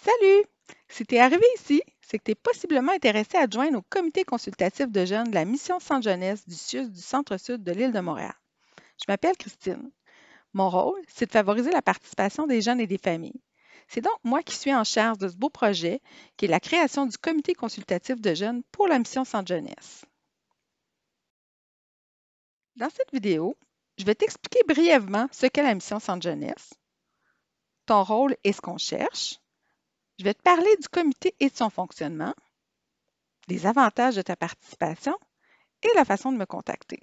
Salut! Si tu es arrivé ici, c'est que tu es possiblement intéressé à te joindre au comité consultatif de jeunes de la mission Centre Jeunesse du CIUS du Centre-Sud de l'île de Montréal. Je m'appelle Christine. Mon rôle, c'est de favoriser la participation des jeunes et des familles. C'est donc moi qui suis en charge de ce beau projet qui est la création du comité consultatif de jeunes pour la mission Centre Jeunesse. Dans cette vidéo, je vais t'expliquer brièvement ce qu'est la mission Centre Jeunesse, ton rôle et ce qu'on cherche. Je vais te parler du comité et de son fonctionnement, des avantages de ta participation et la façon de me contacter.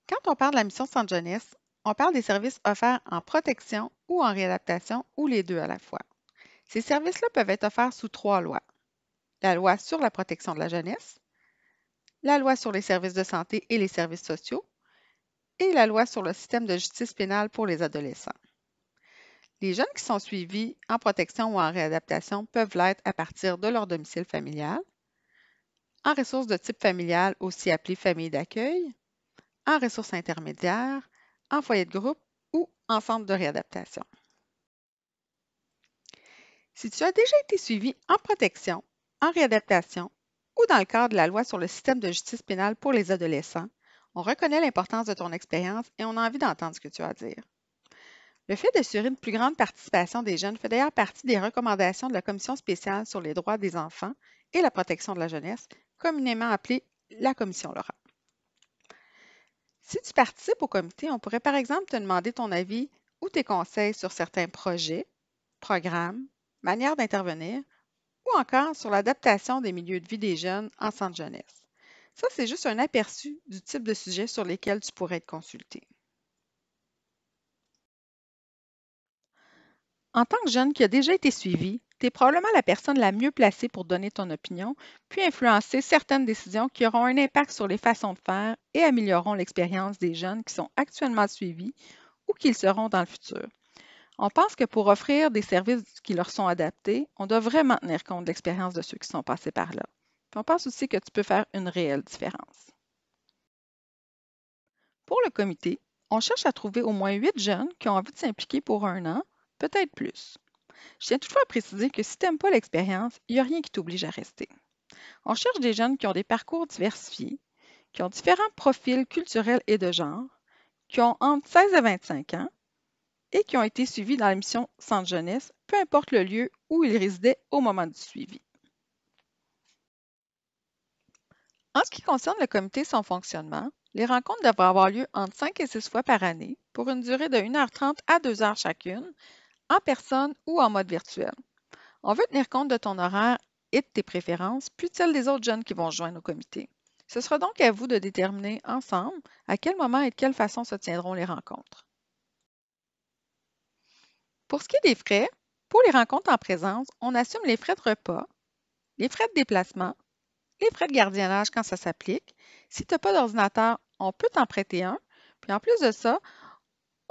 Quand on parle de la mission Centre Jeunesse, on parle des services offerts en protection ou en réadaptation ou les deux à la fois. Ces services-là peuvent être offerts sous 3 lois. La loi sur la protection de la jeunesse, la loi sur les services de santé et les services sociaux et la loi sur le système de justice pénale pour les adolescents. Les jeunes qui sont suivis en protection ou en réadaptation peuvent l'être à partir de leur domicile familial, en ressources de type familial, aussi appelées famille d'accueil, en ressources intermédiaires, en foyer de groupe ou en centre de réadaptation. Si tu as déjà été suivi en protection, en réadaptation ou dans le cadre de la loi sur le système de justice pénale pour les adolescents, on reconnaît l'importance de ton expérience et on a envie d'entendre ce que tu as à dire. Le fait d'assurer une plus grande participation des jeunes fait d'ailleurs partie des recommandations de la Commission spéciale sur les droits des enfants et la protection de la jeunesse, communément appelée la Commission Laurent. Si tu participes au comité, on pourrait par exemple te demander ton avis ou tes conseils sur certains projets, programmes, manières d'intervenir ou encore sur l'adaptation des milieux de vie des jeunes en centre jeunesse. Ça, c'est juste un aperçu du type de sujet sur lesquels tu pourrais être consulté. En tant que jeune qui a déjà été suivi, tu es probablement la personne la mieux placée pour donner ton opinion, puis influencer certaines décisions qui auront un impact sur les façons de faire et amélioreront l'expérience des jeunes qui sont actuellement suivis ou qui le seront dans le futur. On pense que pour offrir des services qui leur sont adaptés, on doit vraiment tenir compte de l'expérience de ceux qui sont passés par là. Puis on pense aussi que tu peux faire une réelle différence. Pour le comité, on cherche à trouver au moins 8 jeunes qui ont envie de s'impliquer pour 1 an, peut-être plus. Je tiens toutefois à préciser que si tu n'aimes pas l'expérience, il n'y a rien qui t'oblige à rester. On cherche des jeunes qui ont des parcours diversifiés, qui ont différents profils culturels et de genre, qui ont entre 16 et 25 ans et qui ont été suivis dans la mission Centre Jeunesse, peu importe le lieu où ils résidaient au moment du suivi. En ce qui concerne le comité et son fonctionnement, les rencontres devraient avoir lieu entre 5 et 6 fois par année pour une durée de 1h30 à 2 heures chacune, en personne ou en mode virtuel. On veut tenir compte de ton horaire et de tes préférences, puis de celles des autres jeunes qui vont se joindre au comité. Ce sera donc à vous de déterminer ensemble à quel moment et de quelle façon se tiendront les rencontres. Pour ce qui est des frais, pour les rencontres en présence, on assume les frais de repas, les frais de déplacement, les frais de gardiennage quand ça s'applique. Si tu n'as pas d'ordinateur, on peut t'en prêter un. Puis en plus de ça,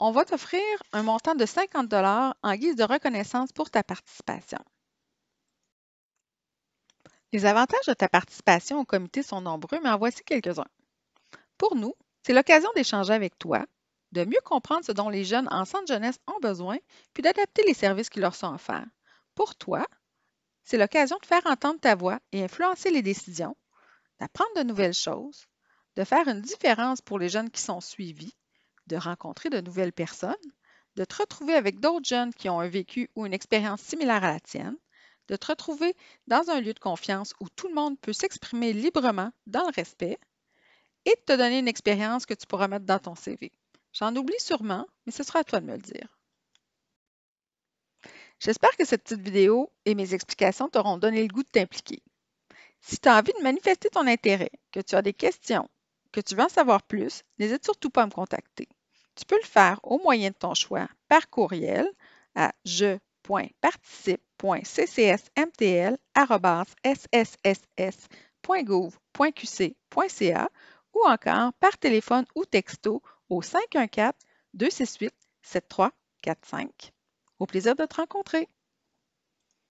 on va t'offrir un montant de 50 en guise de reconnaissance pour ta participation. Les avantages de ta participation au comité sont nombreux, mais en voici quelques-uns. Pour nous, c'est l'occasion d'échanger avec toi, de mieux comprendre ce dont les jeunes en centre jeunesse ont besoin, puis d'adapter les services qui leur sont offerts. Pour toi, c'est l'occasion de faire entendre ta voix et influencer les décisions, d'apprendre de nouvelles choses, de faire une différence pour les jeunes qui sont suivis, de rencontrer de nouvelles personnes, de te retrouver avec d'autres jeunes qui ont un vécu ou une expérience similaire à la tienne, de te retrouver dans un lieu de confiance où tout le monde peut s'exprimer librement dans le respect et de te donner une expérience que tu pourras mettre dans ton CV. J'en oublie sûrement, mais ce sera à toi de me le dire. J'espère que cette petite vidéo et mes explications t'auront donné le goût de t'impliquer. Si tu as envie de manifester ton intérêt, que tu as des questions, que tu veux en savoir plus, n'hésite surtout pas à me contacter. Tu peux le faire au moyen de ton choix par courriel à je.participe.ccsmtl@sss.gouv.qc.ca ou encore par téléphone ou texto au 514-268-7345. Au plaisir de te rencontrer.